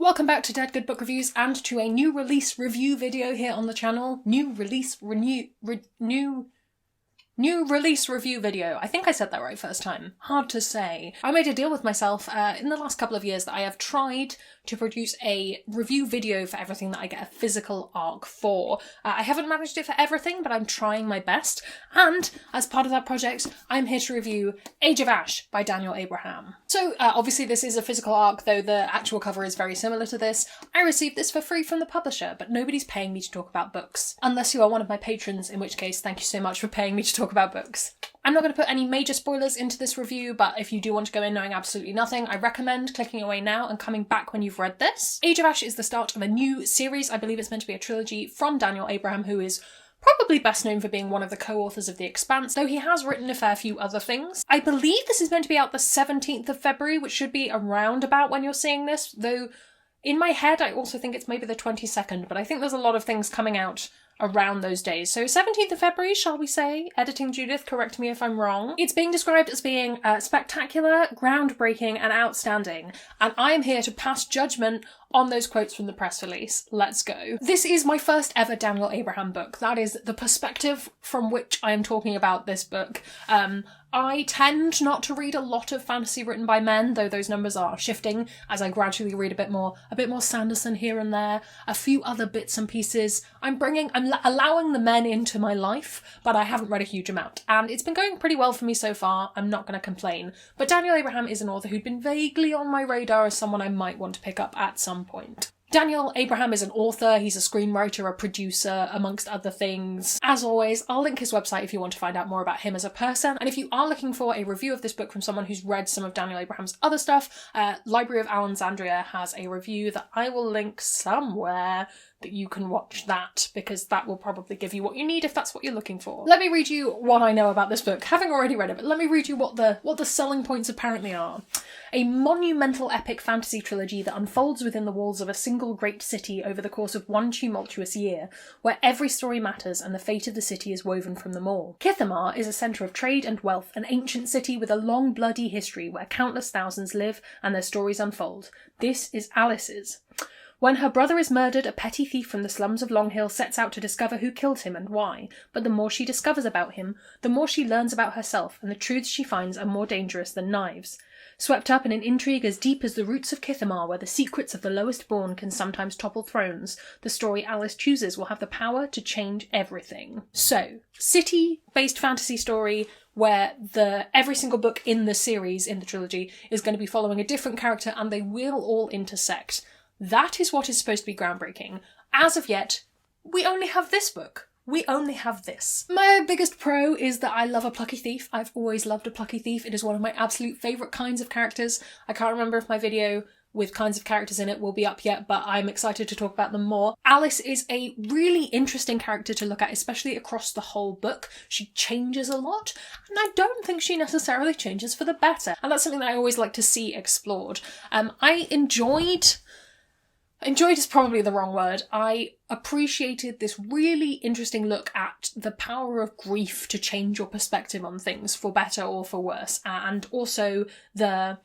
Welcome back to Dead Good Book Reviews and to a new release review video here on the channel. New release review video. I think I said that right first time. Hard to say. I made a deal with myself in the last couple of years that I have tried to produce a review video for everything that I get a physical arc for. I haven't managed it for everything, but I'm trying my best. And as part of that project, I'm here to review Age of Ash by Daniel Abraham. So obviously this is a physical arc, though the actual cover is very similar to this. I received this for free from the publisher, but nobody's paying me to talk about books. Unless you are one of my patrons, in which case thank you so much for paying me to talk about books. I'm not going to put any major spoilers into this review, but if you do want to go in knowing absolutely nothing, I recommend clicking away now and coming back when you've read this. Age of Ash is the start of a new series. I believe it's meant to be a trilogy from Daniel Abraham, who is probably best known for being one of the co-authors of The Expanse, though he has written a fair few other things. I believe this is meant to be out the 17th of February, which should be around about when you're seeing this, though in my head I also think it's maybe the 22nd, but I think there's a lot of things coming out around those days. So 17th of February, shall we say? Editing Judith, correct me if I'm wrong. It's being described as being spectacular, groundbreaking, and outstanding, and I am here to pass judgment on those quotes from the press release. Let's go. This is my first ever Daniel Abraham book. That is the perspective from which I am talking about this book. I tend not to read a lot of fantasy written by men, though those numbers are shifting as I gradually read a bit more Sanderson here and there, a few other bits and pieces. I'm allowing the men into my life, but I haven't read a huge amount, and it's been going pretty well for me so far. I'm not going to complain. But Daniel Abraham is an author who'd been vaguely on my radar as someone I might want to pick up at some point. Daniel Abraham is an author, he's a screenwriter, a producer, amongst other things. As always, I'll link his website if you want to find out more about him as a person, and if you are looking for a review of this book from someone who's read some of Daniel Abraham's other stuff, Library of Alexandria has a review that I will link somewhere that you can watch that, because that will probably give you what you need if that's what you're looking for. Let me read you what I know about this book, having already read it, but let me read you what the selling points apparently are. A monumental epic fantasy trilogy that unfolds within the walls of a single great city over the course of one tumultuous year, where every story matters and the fate of the city is woven from them all. Kithamar is a centre of trade and wealth, an ancient city with a long bloody history where countless thousands live and their stories unfold. This is Alice's. When her brother is murdered, a petty thief from the slums of Long Hill sets out to discover who killed him and why, but the more she discovers about him, the more she learns about herself, and the truths she finds are more dangerous than knives. Swept up in an intrigue as deep as the roots of Kithamar, where the secrets of the lowest born can sometimes topple thrones, the story Alice chooses will have the power to change everything. So, city-based fantasy story where every single book in the series, in the trilogy, is going to be following a different character and they will all intersect. That is what is supposed to be groundbreaking. As of yet, we only have this book. We only have this. My biggest pro is that I love a plucky thief. I've always loved a plucky thief. It is one of my absolute favourite kinds of characters. I can't remember if my video with kinds of characters in it will be up yet, but I'm excited to talk about them more. Alice is a really interesting character to look at, especially across the whole book. She changes a lot, and I don't think she necessarily changes for the better. And that's something that I always like to see explored. Enjoyed is probably the wrong word. I appreciated this really interesting look at the power of grief to change your perspective on things, for better or for worse, and also the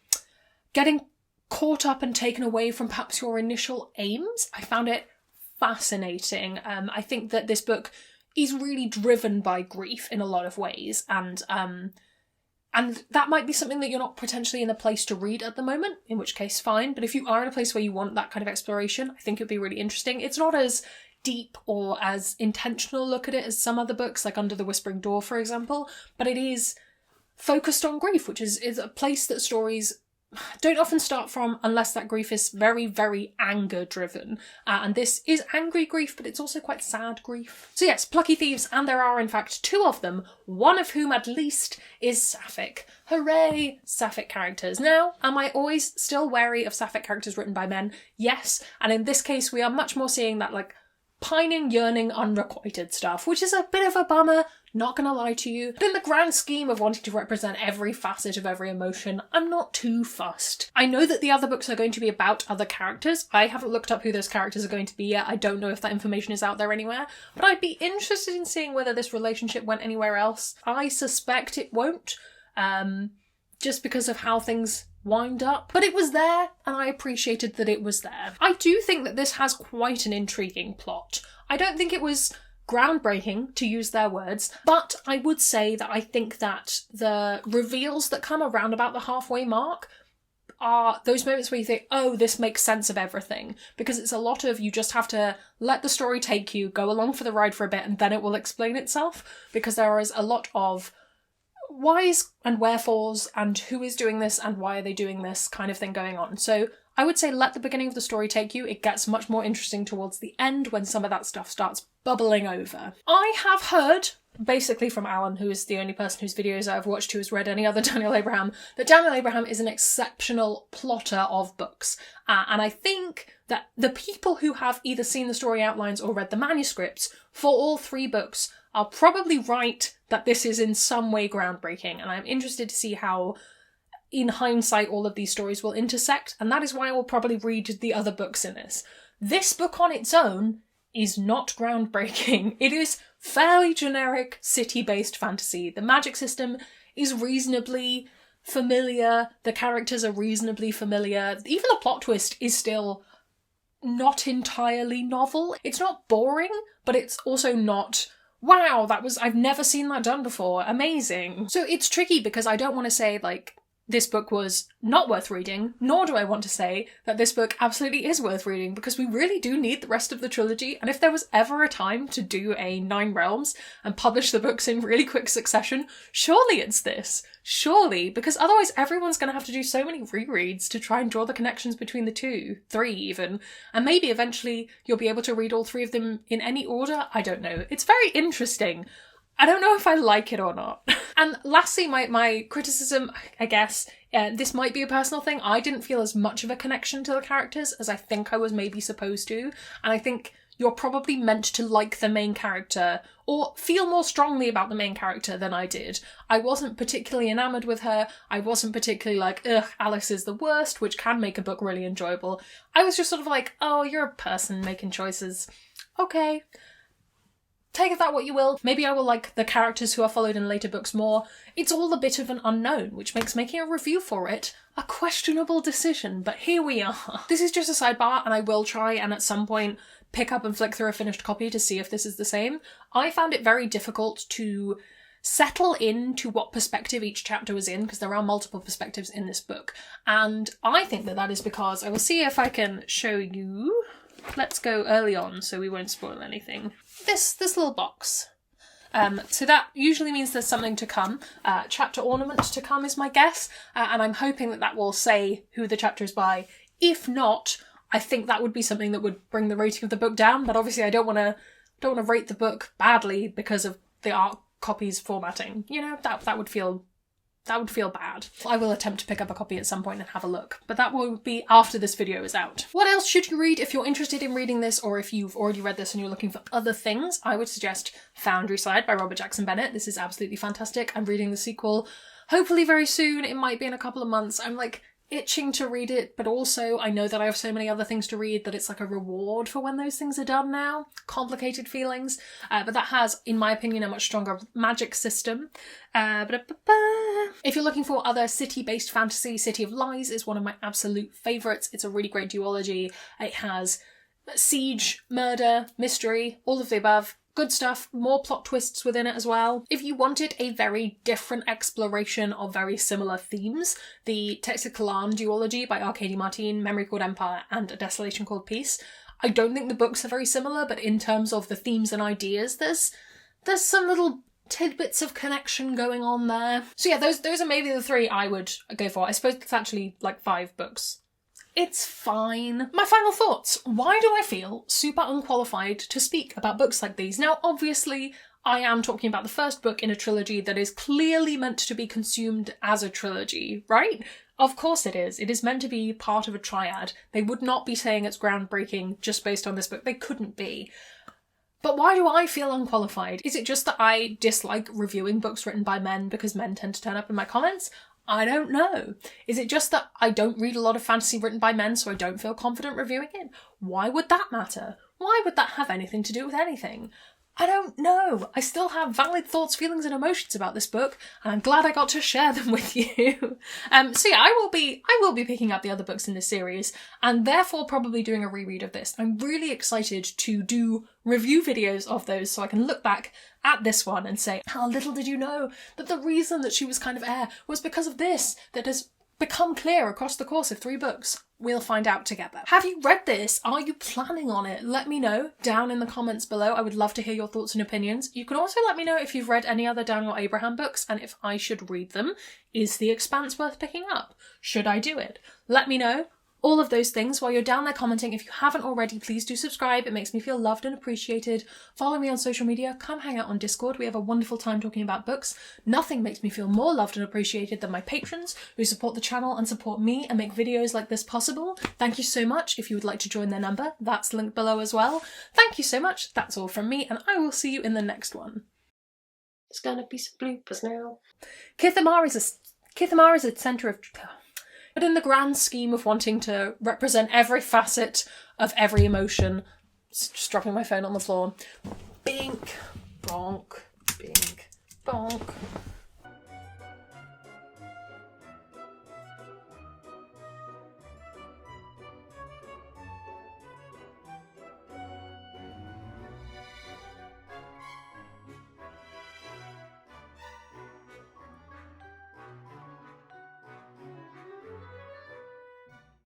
getting caught up and taken away from perhaps your initial aims. I found it fascinating. I think that this book is really driven by grief in a lot of ways, and that might be something that you're not potentially in a place to read at the moment, in which case fine, but if you are in a place where you want that kind of exploration, I think it'd be really interesting. It's not as deep or as intentional look at it as some other books, like Under the Whispering Door, for example, but it is focused on grief, which is a place that stories don't often start from unless that grief is very, very anger-driven. And this is angry grief, but it's also quite sad grief. So yes, plucky thieves, and there are in fact two of them, one of whom at least is sapphic. Hooray, sapphic characters. Now, am I always still wary of sapphic characters written by men? Yes, and in this case we are much more seeing that pining, yearning, unrequited stuff, which is a bit of a bummer, not gonna lie to you. But in the grand scheme of wanting to represent every facet of every emotion, I'm not too fussed. I know that the other books are going to be about other characters. I haven't looked up who those characters are going to be yet. I don't know if that information is out there anywhere, but I'd be interested in seeing whether this relationship went anywhere else. I suspect it won't. just because of how things wind up. But it was there, and I appreciated that it was there. I do think that this has quite an intriguing plot. I don't think it was groundbreaking, to use their words, but I would say that I think that the reveals that come around about the halfway mark are those moments where you think, oh, this makes sense of everything. Because it's a lot of, you just have to let the story take you, go along for the ride for a bit, and then it will explain itself. Because there is a lot of whys and wherefores and who is doing this and why are they doing this kind of thing going on. So I would say let the beginning of the story take you. It gets much more interesting towards the end when some of that stuff starts bubbling over. I have heard, basically from Alan, who is the only person whose videos I've watched who has read any other Daniel Abraham, that Daniel Abraham is an exceptional plotter of books. And I think that the people who have either seen the story outlines or read the manuscripts for all 3 books are probably right that this is in some way groundbreaking. And I'm interested to see how, in hindsight, all of these stories will intersect. And that is why I will probably read the other books in this. This book on its own is not groundbreaking. It is fairly generic city-based fantasy. The magic system is reasonably familiar. The characters are reasonably familiar. Even the plot twist is still not entirely novel. It's not boring, but it's also not, wow, I've never seen that done before. Amazing. So it's tricky because I don't want to say, like, this book was not worth reading, nor do I want to say that this book absolutely is worth reading, because we really do need the rest of the trilogy, and if there was ever a time to do a 9 Realms and publish the books in really quick succession, surely it's this. Surely, because otherwise everyone's going to have to do so many rereads to try and draw the connections between the 2, 3 even, and maybe eventually you'll be able to read all 3 of them in any order. I don't know. It's very interesting. I don't know if I like it or not. And lastly, my criticism, I guess, this might be a personal thing. I didn't feel as much of a connection to the characters as I think I was maybe supposed to. And I think you're probably meant to like the main character or feel more strongly about the main character than I did. I wasn't particularly enamoured with her. I wasn't particularly like, ugh, Alice is the worst, which can make a book really enjoyable. I was just sort of like, oh, you're a person making choices. Okay. Take of that what you will. Maybe I will like the characters who are followed in later books more. It's all a bit of an unknown, which makes making a review for it a questionable decision, but here we are. This is just a sidebar, and I will try and at some point pick up and flick through a finished copy to see if this is the same. I found it very difficult to settle into what perspective each chapter was in, because there are multiple perspectives in this book. And I think that is because, I will see if I can show you. Let's go early on so we won't spoil anything. This little box. So that usually means there's something to come. Chapter ornament to come is my guess, and I'm hoping that will say who the chapter is by. If not, I think that would be something that would bring the rating of the book down, but obviously I don't want to rate the book badly because of the art copy's formatting. You know, that would feel bad. I will attempt to pick up a copy at some point and have a look, but that will be after this video is out. What else should you read if you're interested in reading this, or if you've already read this and you're looking for other things? I would suggest Foundry Side by Robert Jackson Bennett. This is absolutely fantastic. I'm reading the sequel hopefully very soon. It might be in a couple of months. I'm like itching to read it, but also I know that I have so many other things to read that it's like a reward for when those things are done now. Complicated feelings. But that has, in my opinion, a much stronger magic system. If you're looking for other city-based fantasy, City of Lies is one of my absolute favourites. It's a really great duology. It has siege, murder, mystery, all of the above. Good stuff, more plot twists within it as well. If you wanted a very different exploration of very similar themes, the Texas-Kalan duology by Arkady Martin, Memory Called Empire, and A Desolation Called Peace. I don't think the books are very similar, but in terms of the themes and ideas, there's some little tidbits of connection going on there. So yeah, those are maybe the 3 I would go for. I suppose it's actually like 5 books. It's fine. My final thoughts. Why do I feel super unqualified to speak about books like these? Now, obviously, I am talking about the first book in a trilogy that is clearly meant to be consumed as a trilogy, right? Of course it is. It is meant to be part of a triad. They would not be saying it's groundbreaking just based on this book. They couldn't be. But why do I feel unqualified? Is it just that I dislike reviewing books written by men because men tend to turn up in my comments? I don't know. Is it just that I don't read a lot of fantasy written by men, so I don't feel confident reviewing it? Why would that matter? Why would that have anything to do with anything? I don't know. I still have valid thoughts, feelings and emotions about this book, and I'm glad I got to share them with you. So yeah, I will be picking up the other books in this series, and therefore probably doing a reread of this. I'm really excited to do review videos of those so I can look back at this one and say, how little did you know that the reason that she was kind of air was because of this that has become clear across the course of 3 books. We'll find out together. Have you read this? Are you planning on it? Let me know down in the comments below. I would love to hear your thoughts and opinions. You can also let me know if you've read any other Daniel Abraham books and if I should read them. Is The Expanse worth picking up? Should I do it? Let me know. All of those things while you're down there commenting. If you haven't already, please do subscribe. It makes me feel loved and appreciated. Follow me on social media. Come hang out on Discord. We have a wonderful time talking about books. Nothing makes me feel more loved and appreciated than my patrons who support the channel and support me and make videos like this possible. Thank you so much. If you would like to join their number, that's linked below as well. Thank you so much. That's all from me, and I will see you in the next one. There's gonna be some bloopers now. Kithamar is a centre of... But in the grand scheme of wanting to represent every facet of every emotion, just dropping my phone on the floor, bink, bonk, bink, bonk.